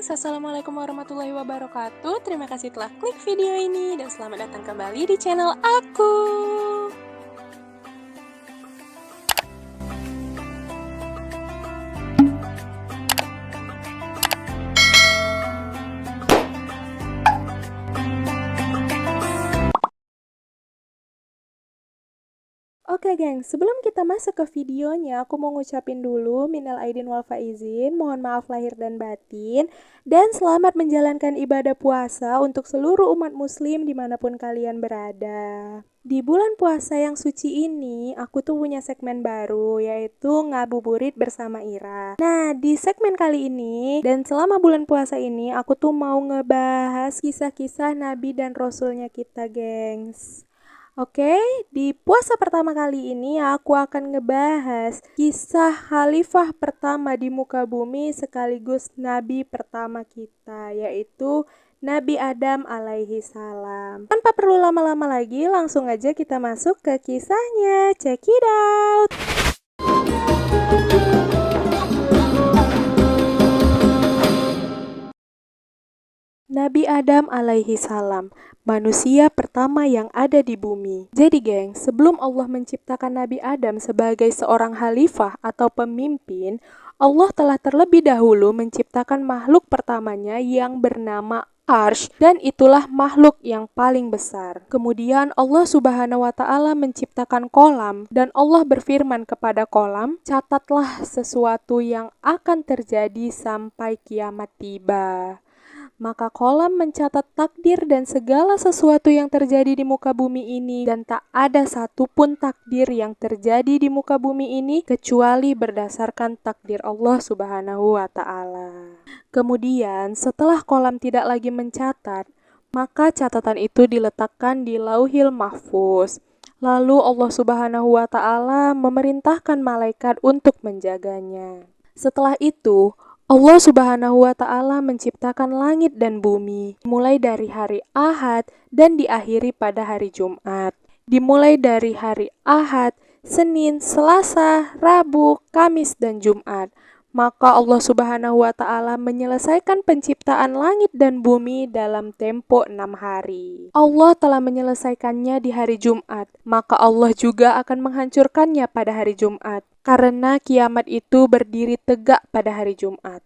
gengs, assalamualaikum warahmatullahi wabarakatuh. Terima kasih telah klik video ini dan selamat datang kembali di channel aku. Oke geng, sebelum kita masuk ke videonya, aku mau ngucapin dulu minal aidin wal faizin, mohon maaf lahir dan batin, dan selamat menjalankan ibadah puasa untuk seluruh umat muslim dimanapun kalian berada. Di bulan puasa yang suci ini, aku tuh punya segmen baru, yaitu ngabuburit bersama Ira. Nah, di segmen kali ini, dan selama bulan puasa ini, aku tuh mau ngebahas kisah-kisah Nabi dan Rasulnya kita, gengs. Oke, di puasa pertama kali ini aku akan ngebahas kisah khalifah pertama di muka bumi sekaligus nabi pertama kita, yaitu Nabi Adam alaihi salam. Tanpa perlu lama-lama lagi, langsung aja kita masuk ke kisahnya. Check it out! Nabi Adam alaihi salam, manusia pertama yang ada di bumi. Jadi geng, sebelum Allah menciptakan Nabi Adam sebagai seorang khalifah atau pemimpin, Allah telah terlebih dahulu menciptakan makhluk pertamanya yang bernama Arsh, dan itulah makhluk yang paling besar. Kemudian Allah Subhanahu wa Ta'ala menciptakan kolam, dan Allah berfirman kepada kolam, catatlah sesuatu yang akan terjadi sampai kiamat tiba. Maka kolam mencatat takdir dan segala sesuatu yang terjadi di muka bumi ini, dan tak ada satupun takdir yang terjadi di muka bumi ini kecuali berdasarkan takdir Allah Subhanahu wa Ta'ala. Kemudian setelah kolam tidak lagi mencatat, maka catatan itu diletakkan di Lauhil Mahfuz. Lalu Allah Subhanahu wa Ta'ala memerintahkan malaikat untuk menjaganya. Setelah itu, Allah Subhanahu wa Ta'ala menciptakan langit dan bumi, mulai dari hari Ahad dan diakhiri pada hari Jumat. Dimulai dari hari Ahad, Senin, Selasa, Rabu, Kamis, dan Jumat. Maka Allah Subhanahu wa Ta'ala menyelesaikan penciptaan langit dan bumi dalam tempo 6 hari. Allah telah menyelesaikannya di hari Jumat, maka Allah juga akan menghancurkannya pada hari Jumat, karena kiamat itu berdiri tegak pada hari Jumat.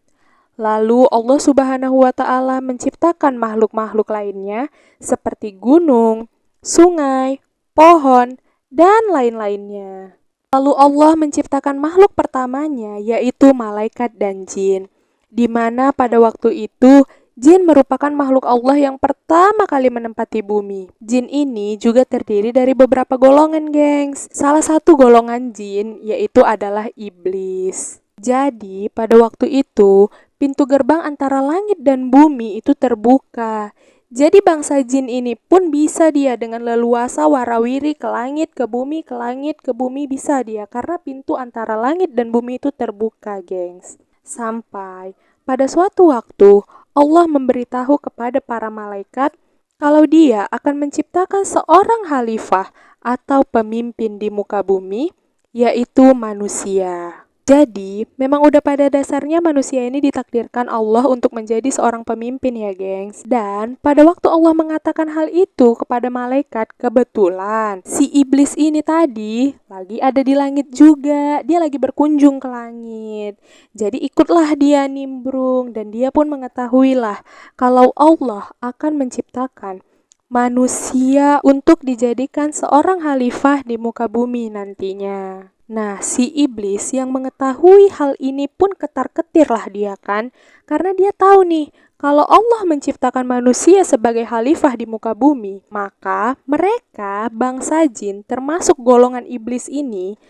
Lalu Allah Subhanahu wa Ta'ala menciptakan makhluk-makhluk lainnya seperti gunung, sungai, pohon, dan lain-lainnya. Lalu Allah menciptakan makhluk pertamanya, yaitu malaikat dan jin, di mana pada waktu itu jin merupakan makhluk Allah yang pertama kali menempati bumi. Jin ini juga terdiri dari beberapa golongan, gengs. Salah satu golongan jin yaitu adalah iblis. Jadi pada waktu itu pintu gerbang antara langit dan bumi itu terbuka. Jadi bangsa jin ini pun bisa dia dengan leluasa warawiri ke langit, ke bumi, ke langit, ke bumi bisa dia. Karena pintu antara langit dan bumi itu terbuka, gengs. Sampai pada suatu waktu Allah memberitahu kepada para malaikat kalau dia akan menciptakan seorang khalifah atau pemimpin di muka bumi, yaitu manusia. Jadi, memang udah pada dasarnya manusia ini ditakdirkan Allah untuk menjadi seorang pemimpin ya, gengs. Dan pada waktu Allah mengatakan hal itu kepada malaikat, kebetulan si iblis ini tadi lagi ada di langit juga. Dia lagi berkunjung ke langit. Jadi ikutlah dia nimbrung, dan dia pun mengetahuilah kalau Allah akan menciptakan manusia untuk dijadikan seorang khalifah di muka bumi nantinya. Nah, si iblis yang mengetahui hal ini pun ketar-ketirlah dia kan, karena dia tahu nih, kalau Allah menciptakan manusia sebagai khalifah di muka bumi, maka mereka, bangsa jin, termasuk golongan iblis ini,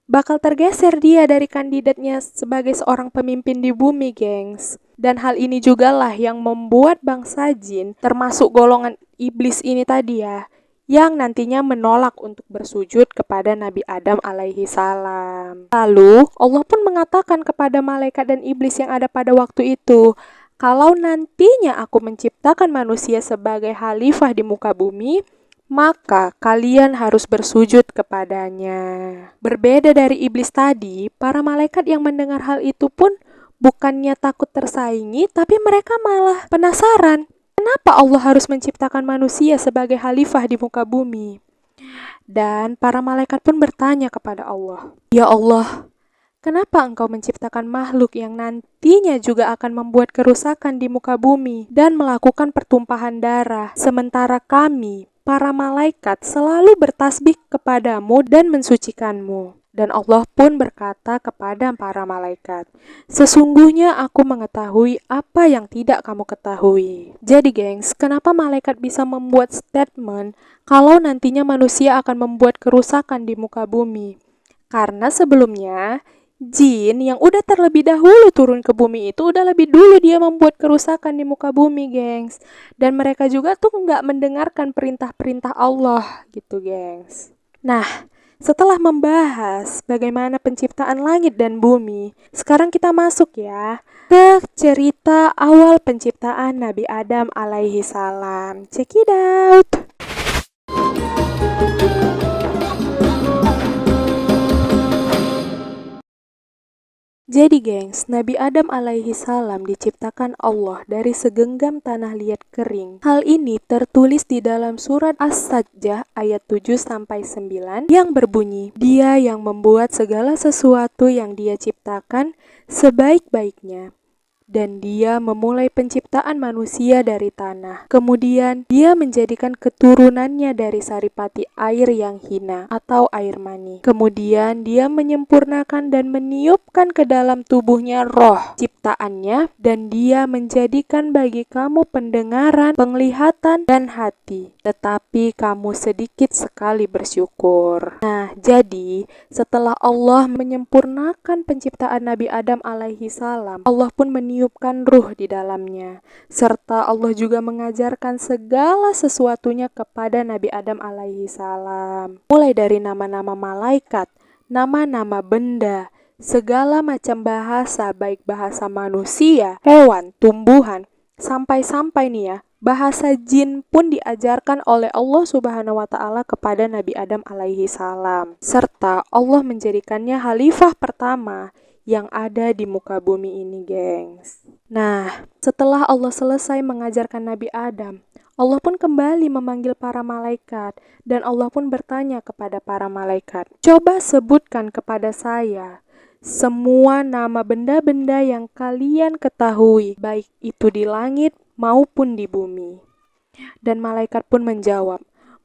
bakal tergeser dia dari kandidatnya sebagai seorang pemimpin di bumi, gengs. Dan hal ini jugalah yang membuat bangsa jin, termasuk golongan iblis ini tadi ya, yang nantinya menolak untuk bersujud kepada Nabi Adam alaihi salam. Lalu Allah pun mengatakan kepada malaikat dan iblis yang ada pada waktu itu, kalau nantinya aku menciptakan manusia sebagai khalifah di muka bumi, maka kalian harus bersujud kepadanya. Berbeda dari iblis tadi, para malaikat yang mendengar hal itu pun bukannya takut tersaingi, tapi mereka malah penasaran. Kenapa Allah harus menciptakan manusia sebagai khalifah di muka bumi? Dan para malaikat pun bertanya kepada Allah, "Ya Allah, kenapa Engkau menciptakan makhluk yang nantinya juga akan membuat kerusakan di muka bumi dan melakukan pertumpahan darah, sementara kami, para malaikat, selalu bertasbih kepadamu dan mensucikanmu?" Dan Allah pun berkata kepada para malaikat, "Sesungguhnya aku mengetahui apa yang tidak kamu ketahui." Jadi gengs, kenapa malaikat bisa membuat statement kalau nantinya manusia akan membuat kerusakan di muka bumi? Karena sebelumnya jin yang udah terlebih dahulu turun ke bumi itu udah lebih dulu dia membuat kerusakan di muka bumi, gengs. Dan mereka juga tuh nggak mendengarkan perintah-perintah Allah gitu, gengs. Nah, setelah membahas bagaimana penciptaan langit dan bumi, sekarang kita masuk ya ke cerita awal penciptaan Nabi Adam alaihi salam. Check it out. Jadi gengs, Nabi Adam alaihi salam diciptakan Allah dari segenggam tanah liat kering. Hal ini tertulis di dalam surat As-Sajdah ayat 7-9 yang berbunyi, "Dia yang membuat segala sesuatu yang Dia ciptakan sebaik-baiknya. Dan Dia memulai penciptaan manusia dari tanah. Kemudian Dia menjadikan keturunannya dari saripati air yang hina atau air mani. Kemudian Dia menyempurnakan dan meniupkan ke dalam tubuhnya roh ciptaannya, dan Dia menjadikan bagi kamu pendengaran, penglihatan, dan hati. Tetapi kamu sedikit sekali bersyukur." Nah, jadi setelah Allah menyempurnakan penciptaan Nabi Adam alaihi salam, Allah pun meniupkan ruh di dalamnya, serta Allah juga mengajarkan segala sesuatunya kepada Nabi Adam alaihi salam. Mulai dari nama-nama malaikat, nama-nama benda, segala macam bahasa, baik bahasa manusia, hewan, tumbuhan, sampai-sampai nih ya, bahasa jin pun diajarkan oleh Allah Subhanahu wa Ta'ala kepada Nabi Adam alaihi salam, serta Allah menjadikannya khalifah pertama yang ada di muka bumi ini, gengs. Nah, setelah Allah selesai mengajarkan Nabi Adam, Allah pun kembali memanggil para malaikat, dan Allah pun bertanya kepada para malaikat, "Coba sebutkan kepada saya semua nama benda-benda yang kalian ketahui, baik itu di langit maupun di bumi." Dan malaikat pun menjawab,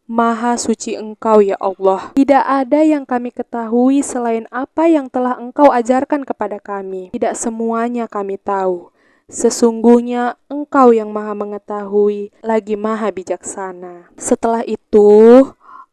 "Maha suci Engkau ya Allah. Tidak ada yang kami ketahui selain apa yang telah Engkau ajarkan kepada kami. Tidak semuanya kami tahu. Sesungguhnya Engkau yang maha mengetahui, lagi maha bijaksana." Setelah itu,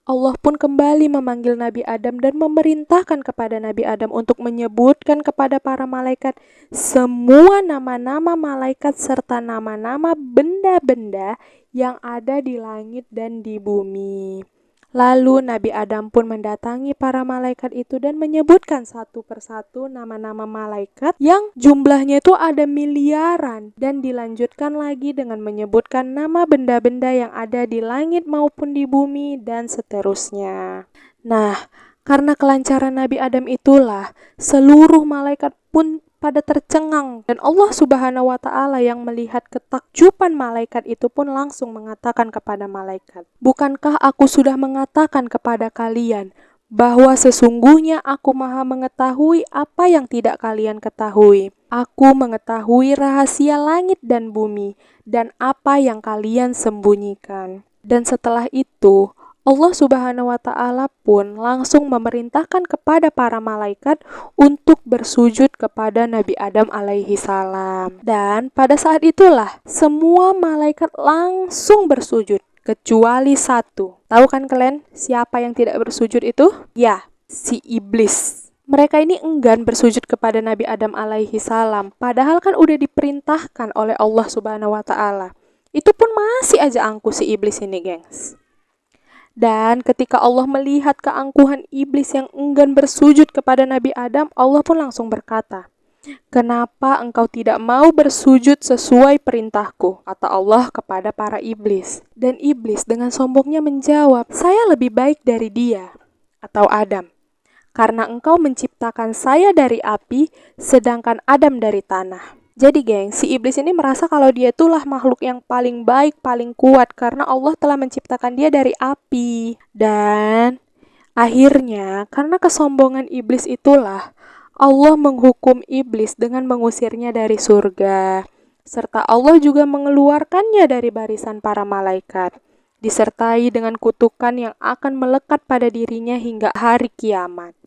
Allah pun kembali memanggil Nabi Adam dan memerintahkan kepada Nabi Adam untuk menyebutkan kepada para malaikat semua nama-nama malaikat serta nama-nama benda-benda yang ada di langit dan di bumi. Lalu Nabi Adam pun mendatangi para malaikat itu dan menyebutkan satu persatu nama-nama malaikat yang jumlahnya itu ada miliaran, dan dilanjutkan lagi dengan menyebutkan nama benda-benda yang ada di langit maupun di bumi dan seterusnya. Nah, karena kelancaran Nabi Adam itulah seluruh malaikat pun pada tercengang, dan Allah Subhanahu wa Ta'ala yang melihat ketakjuban malaikat itu pun langsung mengatakan kepada malaikat, "Bukankah aku sudah mengatakan kepada kalian bahwa sesungguhnya aku maha mengetahui apa yang tidak kalian ketahui. Aku mengetahui rahasia langit dan bumi dan apa yang kalian sembunyikan." Dan setelah itu Allah Subhanahu wa Ta'ala pun langsung memerintahkan kepada para malaikat untuk bersujud kepada Nabi Adam alaihi salam. Dan pada saat itulah semua malaikat langsung bersujud kecuali satu. Tahu kan kalian siapa yang tidak bersujud itu? Ya, si iblis. Mereka ini enggan bersujud kepada Nabi Adam alaihi salam, padahal kan udah diperintahkan oleh Allah Subhanahu wa Ta'ala. Itu pun masih aja angkuh si iblis ini, gengs. Dan ketika Allah melihat keangkuhan iblis yang enggan bersujud kepada Nabi Adam, Allah pun langsung berkata, "Kenapa engkau tidak mau bersujud sesuai perintahku?" kata Allah kepada para iblis. Dan iblis dengan sombongnya menjawab, "Saya lebih baik dari dia," atau Adam, karena Engkau menciptakan saya dari api, sedangkan Adam dari tanah. Jadi geng, si iblis ini merasa kalau dia itulah makhluk yang paling baik, paling kuat, karena Allah telah menciptakan dia dari api. Dan akhirnya, karena kesombongan iblis itulah, Allah menghukum iblis dengan mengusirnya dari surga. Serta Allah juga mengeluarkannya dari barisan para malaikat, disertai dengan kutukan yang akan melekat pada dirinya hingga hari kiamat.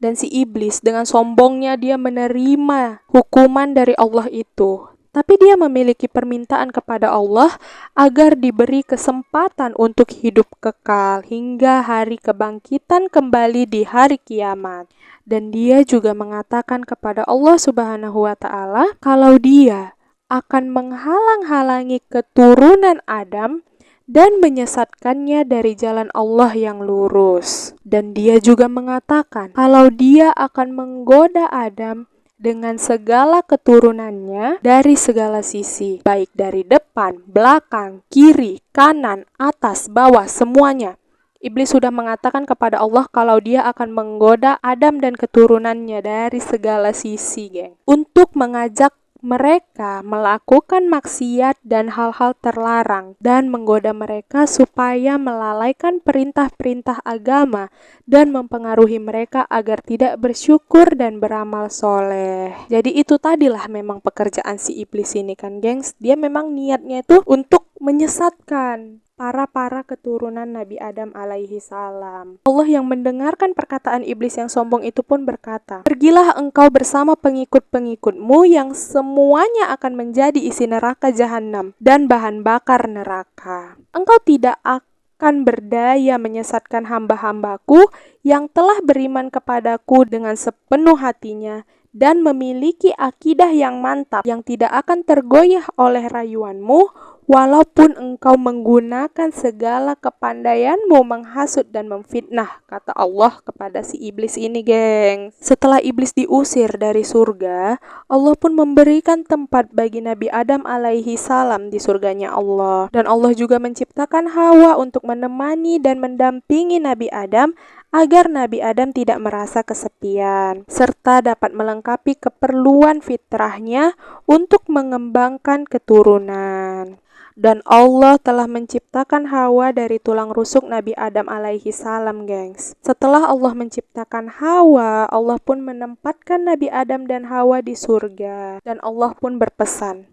Dan si iblis dengan sombongnya dia menerima hukuman dari Allah itu. Tapi dia memiliki permintaan kepada Allah agar diberi kesempatan untuk hidup kekal hingga hari kebangkitan kembali di hari kiamat. Dan dia juga mengatakan kepada Allah Subhanahu wa Ta'ala kalau dia akan menghalang-halangi keturunan Adam dan menyesatkannya dari jalan Allah yang lurus. Dan dia juga mengatakan kalau dia akan menggoda Adam dengan segala keturunannya dari segala sisi, baik dari depan, belakang, kiri, kanan, atas, bawah, semuanya. Iblis sudah mengatakan kepada Allah kalau dia akan menggoda Adam dan keturunannya dari segala sisi, geng, untuk mengajak mereka melakukan maksiat dan hal-hal terlarang dan menggoda mereka supaya melalaikan perintah-perintah agama dan mempengaruhi mereka agar tidak bersyukur dan beramal soleh. Jadi itu tadilah memang pekerjaan si iblis ini kan gengs. Dia memang niatnya itu untuk menyesatkan para keturunan Nabi Adam alaihi salam. Allah yang mendengarkan perkataan iblis yang sombong itu pun berkata, "Pergilah engkau bersama pengikut-pengikutmu yang semuanya akan menjadi isi neraka jahanam dan bahan bakar neraka. Engkau tidak akan berdaya menyesatkan hamba-hambaku yang telah beriman kepadaku dengan sepenuh hatinya dan memiliki akidah yang mantap yang tidak akan tergoyah oleh rayuanmu, walaupun engkau menggunakan segala kepandaianmu menghasut dan memfitnah," kata Allah kepada si iblis ini, geng. Setelah iblis diusir dari surga, Allah pun memberikan tempat bagi Nabi Adam alaihi salam di surganya Allah. Dan Allah juga menciptakan Hawa untuk menemani dan mendampingi Nabi Adam agar Nabi Adam tidak merasa kesepian, serta dapat melengkapi keperluan fitrahnya untuk mengembangkan keturunan. Dan Allah telah menciptakan Hawa dari tulang rusuk Nabi Adam alaihi salam, gengs. Setelah Allah menciptakan Hawa, Allah pun menempatkan Nabi Adam dan Hawa di surga. Dan Allah pun berpesan,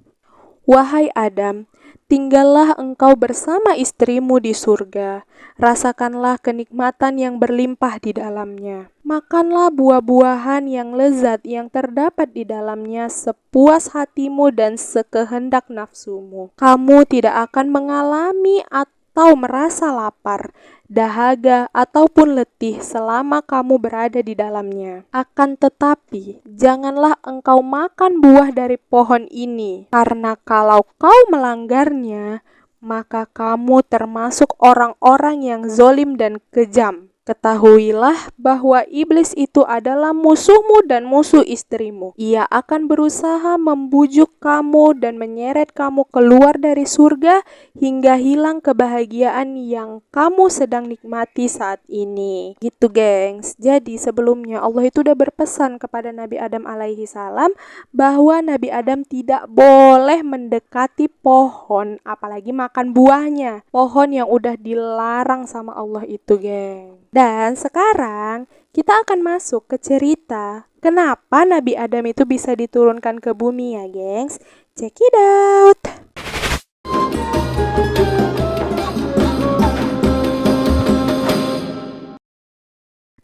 "Wahai Adam, tinggallah engkau bersama istrimu di surga. Rasakanlah kenikmatan yang berlimpah di dalamnya. Makanlah buah-buahan yang lezat yang terdapat di dalamnya sepuas hatimu dan sekehendak nafsumu. Kamu tidak akan mengalami atau merasa lapar, dahaga, ataupun letih selama kamu berada di dalamnya. Akan tetapi, janganlah engkau makan buah dari pohon ini, karena kalau kau melanggarnya, maka kamu termasuk orang-orang yang zolim dan kejam. Ketahuilah bahwa iblis itu adalah musuhmu dan musuh istrimu. Ia akan berusaha membujuk kamu dan menyeret kamu keluar dari surga hingga hilang kebahagiaan yang kamu sedang nikmati saat ini." Gitu, gengs. Jadi sebelumnya Allah itu udah berpesan kepada Nabi Adam alaihi salam bahwa Nabi Adam tidak boleh mendekati pohon, apalagi makan buahnya. Pohon yang udah dilarang sama Allah itu, geng. Dan sekarang kita akan masuk ke cerita kenapa Nabi Adam itu bisa diturunkan ke bumi ya, gengs. Check it out.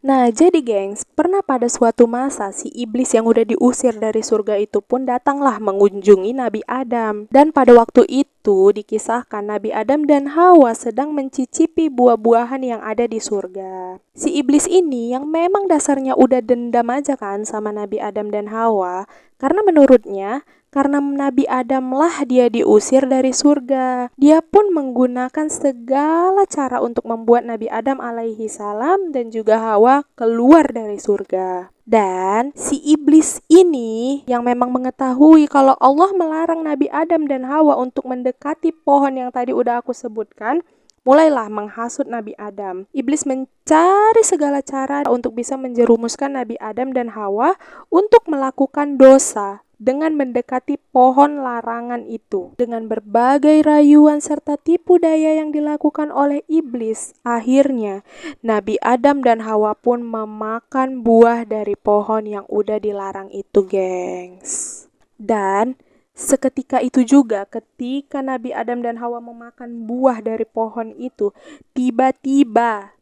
Nah, jadi gengs, pernah pada suatu masa si iblis yang udah diusir dari surga itu pun datanglah mengunjungi Nabi Adam. Dan pada waktu itu dikisahkan Nabi Adam dan Hawa sedang mencicipi buah-buahan yang ada di surga. Si iblis ini yang memang dasarnya udah dendam aja kan sama Nabi Adam dan Hawa, karena menurutnya karena Nabi Adam lah dia diusir dari surga. Dia pun menggunakan segala cara untuk membuat Nabi Adam alaihi salam dan juga Hawa keluar dari surga. Dan si iblis ini yang memang mengetahui kalau Allah melarang Nabi Adam dan Hawa untuk mendekati pohon yang tadi udah aku sebutkan, mulailah menghasut Nabi Adam. Iblis mencari segala cara untuk bisa menjerumuskan Nabi Adam dan Hawa untuk melakukan dosa dengan mendekati pohon larangan itu. Dengan berbagai rayuan serta tipu daya yang dilakukan oleh iblis, akhirnya Nabi Adam dan Hawa pun memakan buah dari pohon yang udah dilarang itu, gengs. Dan seketika itu juga ketika Nabi Adam dan Hawa memakan buah dari pohon itu, tiba-tiba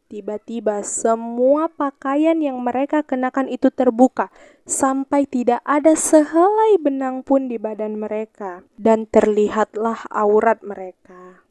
semua pakaian yang mereka kenakan itu terbuka sampai tidak ada sehelai benang pun di badan mereka, dan terlihatlah aurat mereka.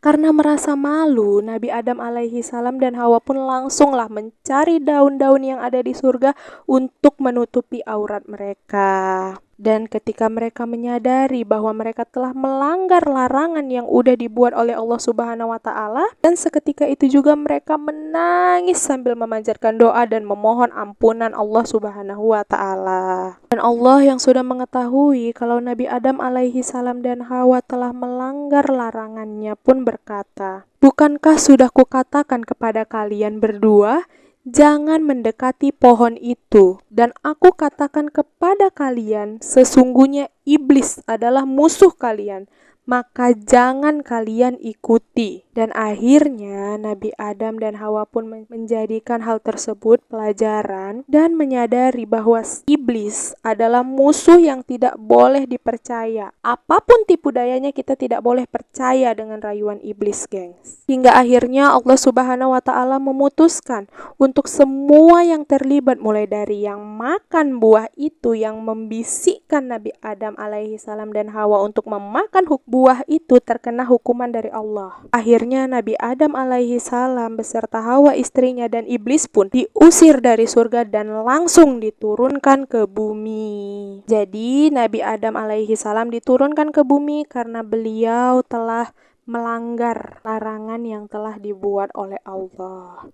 Karena merasa malu, Nabi Adam alaihi salam dan Hawa pun langsunglah mencari daun-daun yang ada di surga untuk menutupi aurat mereka. Dan ketika mereka menyadari bahwa mereka telah melanggar larangan yang udah dibuat oleh Allah Subhanahu wa taala, dan seketika itu juga mereka menangis sambil memanjatkan doa dan memohon ampunan Allah Subhanahu wa taala. Dan Allah yang sudah mengetahui kalau Nabi Adam alaihi salam dan Hawa telah melanggar larangannya pun berkata, "Bukankah sudah kukatakan kepada kalian berdua, jangan mendekati pohon itu, dan aku katakan kepada kalian, sesungguhnya iblis adalah musuh kalian, maka jangan kalian ikuti." Dan akhirnya Nabi Adam dan Hawa pun menjadikan hal tersebut pelajaran dan menyadari bahwa iblis adalah musuh yang tidak boleh dipercaya. Apapun tipu dayanya, kita tidak boleh percaya dengan rayuan iblis, gengs. Hingga akhirnya Allah Subhanahu wa taala memutuskan untuk semua yang terlibat, mulai dari yang makan buah itu yang membisikkan Nabi Adam alaihi salam dan Hawa untuk memakan buah itu, terkena hukuman dari Allah. Akhirnya Nabi Adam alaihi salam beserta Hawa istrinya dan iblis pun diusir dari surga dan langsung diturunkan ke bumi. Jadi Nabi Adam alaihi salam diturunkan ke bumi karena beliau telah melanggar larangan yang telah dibuat oleh Allah.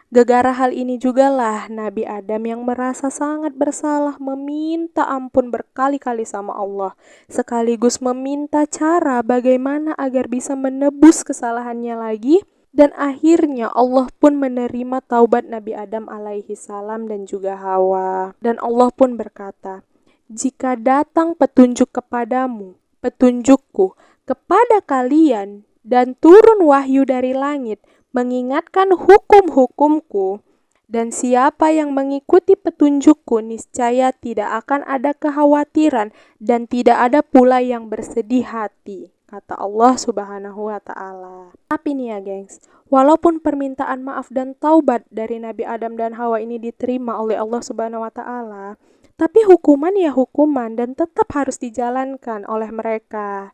Gegara hal ini jugalah Nabi Adam yang merasa sangat bersalah meminta ampun berkali-kali sama Allah, sekaligus meminta cara bagaimana agar bisa menebus kesalahannya lagi. Dan akhirnya Allah pun menerima taubat Nabi Adam alaihi salam dan juga Hawa. Dan Allah pun berkata, "Jika datang petunjuk kepadamu, petunjukku kepada kalian, dan turun wahyu dari langit mengingatkan hukum-hukumku, dan siapa yang mengikuti petunjukku niscaya tidak akan ada kekhawatiran dan tidak ada pula yang bersedih hati," kata Allah Subhanahu wa taala. Tapi nih ya, gengs, walaupun permintaan maaf dan taubat dari Nabi Adam dan Hawa ini diterima oleh Allah Subhanahu wa taala, tapi hukuman ya hukuman dan tetap harus dijalankan oleh mereka.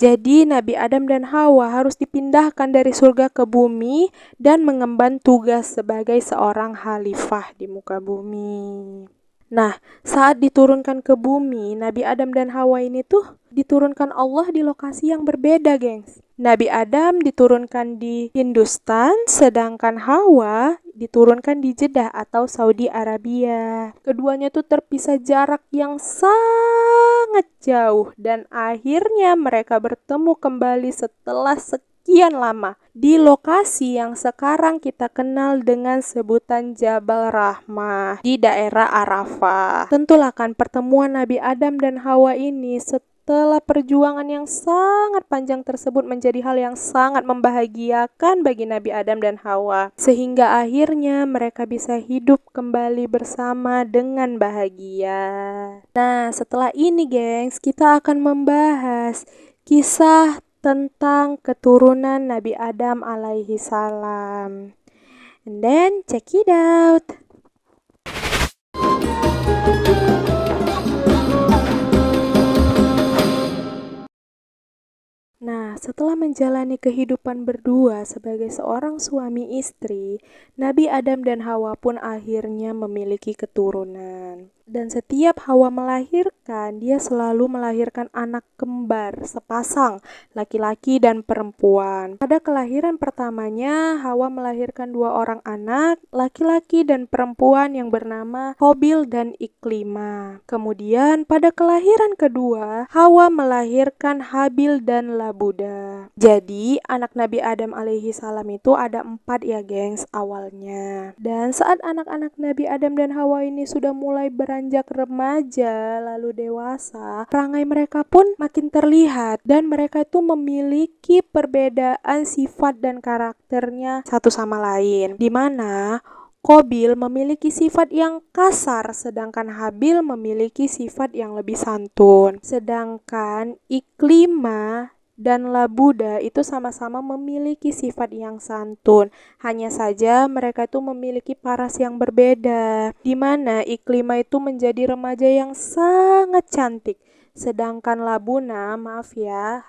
Jadi Nabi Adam dan Hawa harus dipindahkan dari surga ke bumi dan mengemban tugas sebagai seorang khalifah di muka bumi. Nah, saat diturunkan ke bumi, Nabi Adam dan Hawa ini tuh diturunkan Allah di lokasi yang berbeda, gengs. Nabi Adam diturunkan di Hindustan, sedangkan Hawa diturunkan di Jeddah atau Saudi Arabia. Keduanya tuh terpisah jarak yang sangat jauh, dan akhirnya mereka bertemu kembali setelah sekian lama di lokasi yang sekarang kita kenal dengan sebutan Jabal Rahmah di daerah Arafah. Tentulah kan pertemuan Nabi Adam dan Hawa ini setelah perjuangan yang sangat panjang tersebut menjadi hal yang sangat membahagiakan bagi Nabi Adam dan Hawa, sehingga akhirnya mereka bisa hidup kembali bersama dengan bahagia. Nah, setelah ini, gengs, kita akan membahas kisah tentang keturunan Nabi Adam alaihi salam. And then check it out. Nah, setelah menjalani kehidupan berdua sebagai seorang suami istri, Nabi Adam dan Hawa pun akhirnya memiliki keturunan. Dan setiap Hawa melahirkan, dia selalu melahirkan anak kembar, sepasang, laki-laki dan perempuan. Pada kelahiran pertamanya, Hawa melahirkan 2 orang anak, laki-laki dan perempuan yang bernama Qabil dan Iklimah. Kemudian pada kelahiran kedua, Hawa melahirkan Habil dan Labuda. Jadi, anak Nabi Adam alaihi salam itu ada 4 ya gengs awalnya. Dan saat anak-anak Nabi Adam dan Hawa ini sudah mulai beranjak remaja lalu dewasa, perangai mereka pun makin terlihat dan mereka itu memiliki perbedaan sifat dan karakternya satu sama lain, di mana Qabil memiliki sifat yang kasar, sedangkan Habil memiliki sifat yang lebih santun. Sedangkan Iklimah dan Labuda itu sama-sama memiliki sifat yang santun. Hanya saja mereka itu memiliki paras yang berbeda, di mana Iklimah itu menjadi remaja yang sangat cantik. Sedangkan Labuna, maaf ya,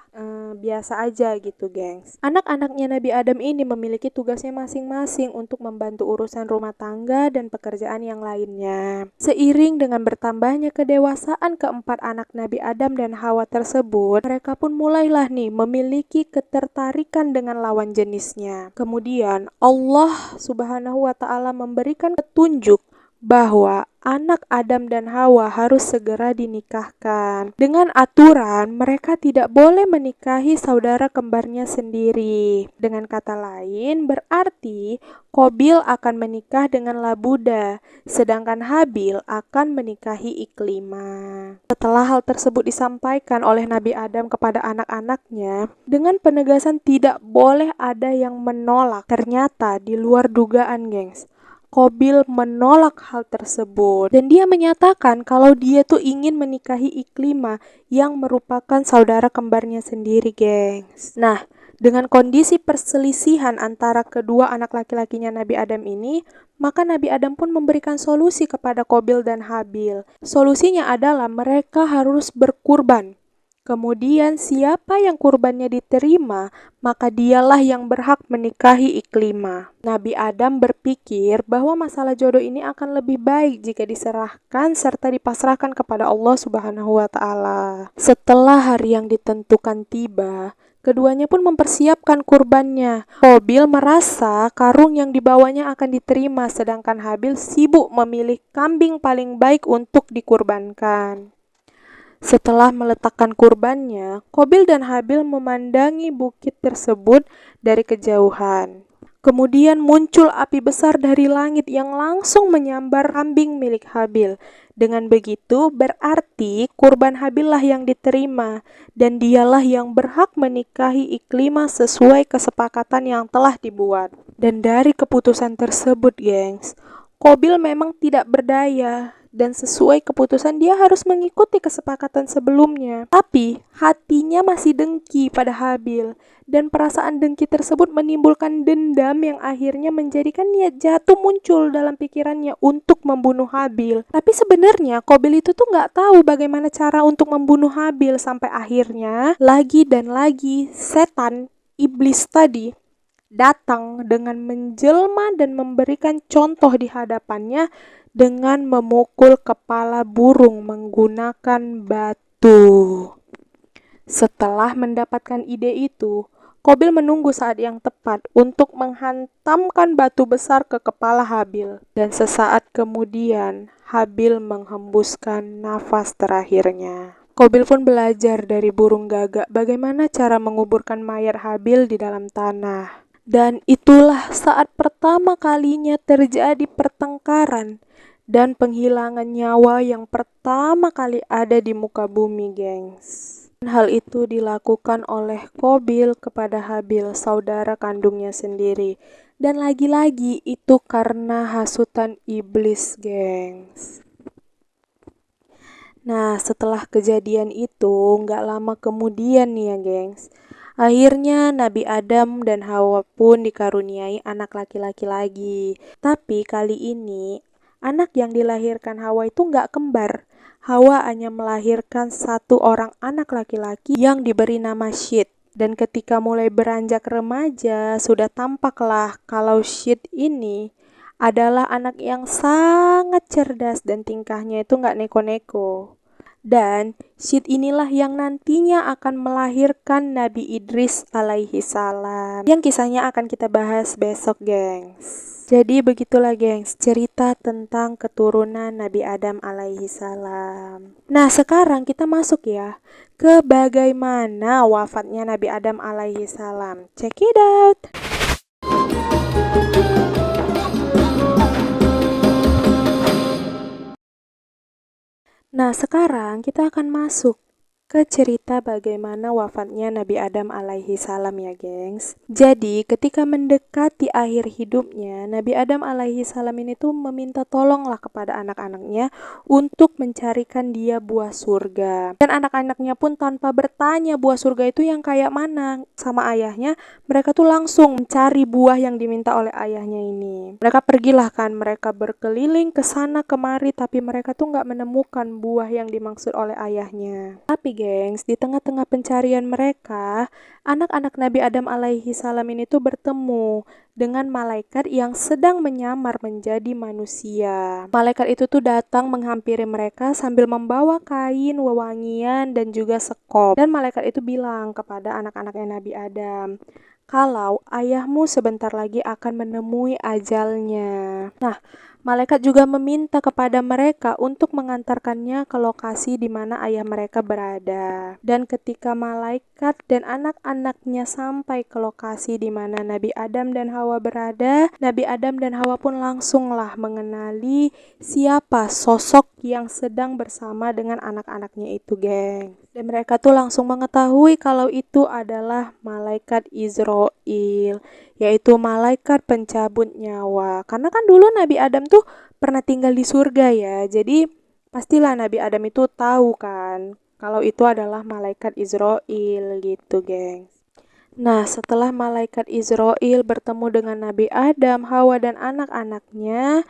biasa aja gitu gengs. Anak-anaknya Nabi Adam ini memiliki tugasnya masing-masing untuk membantu urusan rumah tangga dan pekerjaan yang lainnya. Seiring dengan bertambahnya kedewasaan keempat anak Nabi Adam dan Hawa tersebut, mereka pun mulailah nih memiliki ketertarikan dengan lawan jenisnya. Kemudian Allah Subhanahu wa Ta'ala memberikan petunjuk bahwa anak Adam dan Hawa harus segera dinikahkan. Dengan aturan, mereka tidak boleh menikahi saudara kembarnya sendiri. Dengan kata lain, berarti Qabil akan menikah dengan Labuda, sedangkan Habil akan menikahi Iklimah. Setelah hal tersebut disampaikan oleh Nabi Adam kepada anak-anaknya, dengan penegasan tidak boleh ada yang menolak, ternyata di luar dugaan gengs, Qabil menolak hal tersebut dan dia menyatakan kalau dia tuh ingin menikahi Iklimah yang merupakan saudara kembarnya sendiri, gengs. Nah, dengan kondisi perselisihan antara kedua anak laki-lakinya Nabi Adam ini, maka Nabi Adam pun memberikan solusi kepada Qabil dan Habil. Solusinya adalah mereka harus berkurban. Kemudian siapa yang kurbannya diterima, maka dialah yang berhak menikahi Iklimah. Nabi Adam berpikir bahwa masalah jodoh ini akan lebih baik jika diserahkan serta dipasrahkan kepada Allah Subhanahu wa Ta'ala. Setelah hari yang ditentukan tiba, keduanya pun mempersiapkan kurbannya. Qabil merasa karung yang dibawanya akan diterima, sedangkan Habil sibuk memilih kambing paling baik untuk dikurbankan. Setelah meletakkan kurbannya, Qabil dan Habil memandangi bukit tersebut dari kejauhan. Kemudian muncul api besar dari langit yang langsung menyambar kambing milik Habil. Dengan begitu, berarti kurban Habil lah yang diterima, dan dialah yang berhak menikahi Iklimah sesuai kesepakatan yang telah dibuat. Dan dari keputusan tersebut, gengs, Qabil memang tidak berdaya. Dan sesuai keputusan dia harus mengikuti kesepakatan sebelumnya. Tapi hatinya masih dengki pada Habil. Dan perasaan dengki tersebut menimbulkan dendam yang akhirnya menjadikan niat jatuh muncul dalam pikirannya untuk membunuh Habil. Tapi sebenarnya Qabil itu tuh gak tahu bagaimana cara untuk membunuh Habil. Sampai akhirnya lagi dan lagi setan, iblis tadi, datang dengan menjelma dan memberikan contoh di hadapannya dengan memukul kepala burung menggunakan batu. Setelah mendapatkan ide itu, Qabil menunggu saat yang tepat untuk menghantamkan batu besar ke kepala Habil. Dan sesaat kemudian, Habil menghembuskan nafas terakhirnya. Qabil pun belajar dari burung gagak bagaimana cara menguburkan mayat Habil di dalam tanah. Dan itulah saat pertama kalinya terjadi pertengkaran dan penghilangan nyawa yang pertama kali ada di muka bumi, gengs. Hal itu dilakukan oleh Qabil kepada Habil, saudara kandungnya sendiri. Dan lagi-lagi itu karena hasutan iblis, gengs. Nah, setelah kejadian itu, gak lama kemudian nih ya, gengs, akhirnya Nabi Adam dan Hawa pun dikaruniai anak laki-laki lagi. Tapi kali ini, anak yang dilahirkan Hawa itu gak kembar. Hawa hanya melahirkan 1 orang anak laki-laki yang diberi nama Syed. Dan ketika mulai beranjak remaja, sudah tampaklah kalau Syed ini adalah anak yang sangat cerdas dan tingkahnya itu nggak neko-neko. Dan Syed inilah yang nantinya akan melahirkan Nabi Idris alaihi salam, yang kisahnya akan kita bahas besok, gengs. Jadi begitulah, gengs, cerita tentang keturunan Nabi Adam alaihi salam. Nah, sekarang kita masuk ya ke bagaimana wafatnya Nabi Adam alaihi salam. Check it out. Nah, sekarang kita akan masuk ke cerita bagaimana wafatnya Nabi Adam alaihi salam ya, gengs. Jadi, ketika mendekati akhir hidupnya, Nabi Adam alaihi salam ini tuh meminta tolonglah kepada anak-anaknya untuk mencarikan dia buah surga. Dan anak-anaknya pun tanpa bertanya buah surga itu yang kayak mana sama ayahnya, mereka tuh langsung mencari buah yang diminta oleh ayahnya ini. Mereka pergilah kan, mereka berkeliling ke sana kemari, tapi mereka tuh nggak menemukan buah yang dimaksud oleh ayahnya. Tapi gengs, di tengah-tengah pencarian mereka, anak-anak Nabi Adam alaihi salam ini tuh bertemu dengan malaikat yang sedang menyamar menjadi manusia. Malaikat itu tuh datang menghampiri mereka sambil membawa kain, wewangian, dan juga sekop. Dan malaikat itu bilang kepada anak-anaknya Nabi Adam, kalau ayahmu sebentar lagi akan menemui ajalnya. Nah, malaikat juga meminta kepada mereka untuk mengantarkannya ke lokasi di mana ayah mereka berada. Dan ketika malaikat dan anak-anaknya sampai ke lokasi di mana Nabi Adam dan Hawa berada, Nabi Adam dan Hawa pun langsunglah mengenali siapa sosok yang sedang bersama dengan anak-anaknya itu, geng. Dan mereka tuh langsung mengetahui kalau itu adalah malaikat Israel, yaitu malaikat pencabut nyawa. Karena kan dulu Nabi Adam tuh pernah tinggal di surga ya, jadi pastilah Nabi Adam itu tahu kan kalau itu adalah malaikat Israel gitu, geng. Nah, setelah malaikat Israel bertemu dengan Nabi Adam, Hawa, dan anak-anaknya,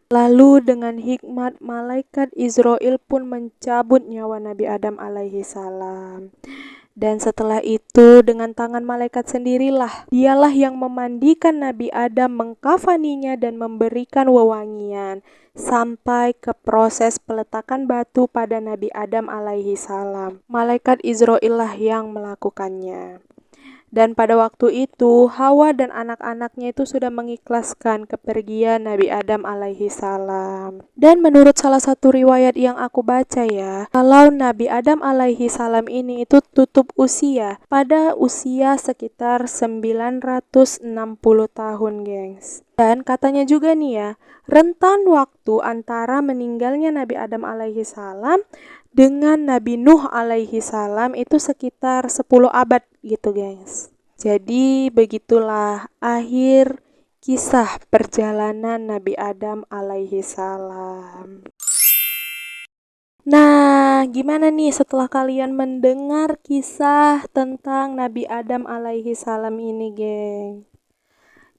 lalu dengan hikmat malaikat Israel pun mencabut nyawa Nabi Adam alaihi salam. Dan setelah itu dengan tangan malaikat sendirilah dialah yang memandikan Nabi Adam, mengkafaninya dan memberikan wewangian sampai ke proses peletakan batu pada Nabi Adam alaihi salam. Malaikat Israel lah yang melakukannya. Dan pada waktu itu Hawa dan anak-anaknya itu sudah mengikhlaskan kepergian Nabi Adam alaihi salam. Dan menurut salah satu riwayat yang aku baca ya, kalau Nabi Adam alaihi salam ini itu tutup usia pada usia sekitar 960 tahun, gengs. Dan katanya juga nih ya, rentan waktu antara meninggalnya Nabi Adam alaihi salam dengan Nabi Nuh alaihi salam itu sekitar 10 abad gitu, guys. Jadi begitulah akhir kisah perjalanan Nabi Adam alaihi salam. Nah, gimana nih setelah kalian mendengar kisah tentang Nabi Adam alaihi salam ini, geng?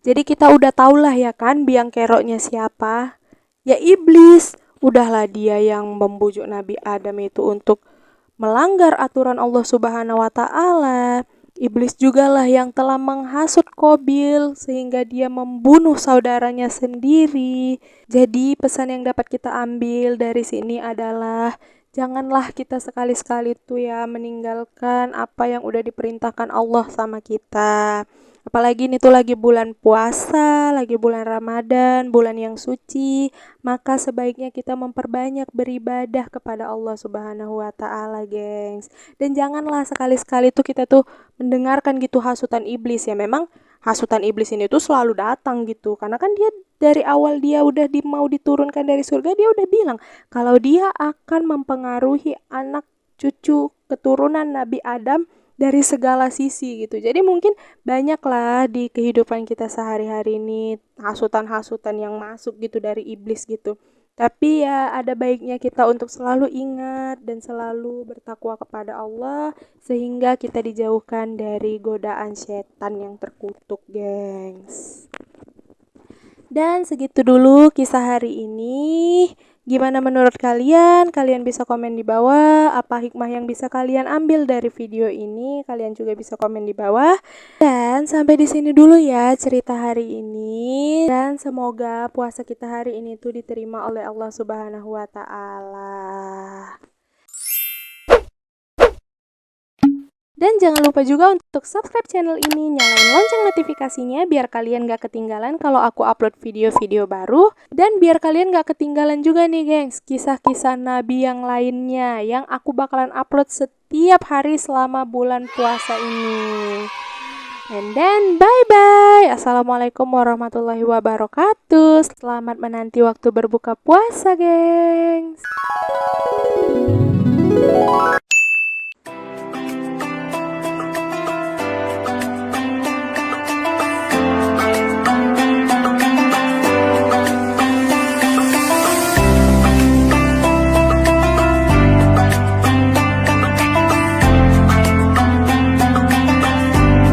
Jadi kita udah tahulah ya kan biang keroknya siapa? Ya iblis. Udahlah dia yang membujuk Nabi Adam itu untuk melanggar aturan Allah Subhanahu wa taala. Iblis jugalah yang telah menghasut Qabil sehingga dia membunuh saudaranya sendiri. Jadi pesan yang dapat kita ambil dari sini adalah janganlah kita sekali-sekali tuh ya meninggalkan apa yang udah diperintahkan Allah sama kita. Apalagi ini tuh lagi bulan puasa, lagi bulan Ramadan, bulan yang suci, maka sebaiknya kita memperbanyak beribadah kepada Allah Subhanahu wa taala, gengs. Dan janganlah sekali-sekali tuh kita tuh mendengarkan gitu hasutan iblis ya. Memang hasutan iblis ini tuh selalu datang gitu. Karena kan dia dari awal dia udah mau diturunkan dari surga, dia udah bilang kalau dia akan mempengaruhi anak cucu keturunan Nabi Adam dari segala sisi gitu. Jadi mungkin banyaklah di kehidupan kita sehari-hari ini hasutan-hasutan yang masuk gitu dari iblis gitu. Tapi ya ada baiknya kita untuk selalu ingat dan selalu bertakwa kepada Allah sehingga kita dijauhkan dari godaan setan yang terkutuk, gengs. Dan segitu dulu kisah hari ini. Gimana menurut kalian? Kalian bisa komen di bawah. Apa hikmah yang bisa kalian ambil dari video ini? Kalian juga bisa komen di bawah. Dan sampai di sini dulu ya cerita hari ini. Dan semoga puasa kita hari ini tuh diterima oleh Allah Subhanahu wa Ta'ala. Dan jangan lupa juga untuk subscribe channel ini, nyalain lonceng notifikasinya biar kalian gak ketinggalan kalau aku upload video-video baru. Dan biar kalian gak ketinggalan juga nih gengs, kisah-kisah Nabi yang lainnya yang aku bakalan upload setiap hari selama bulan puasa ini. And then bye-bye. Assalamualaikum warahmatullahi wabarakatuh. Selamat menanti waktu berbuka puasa gengs.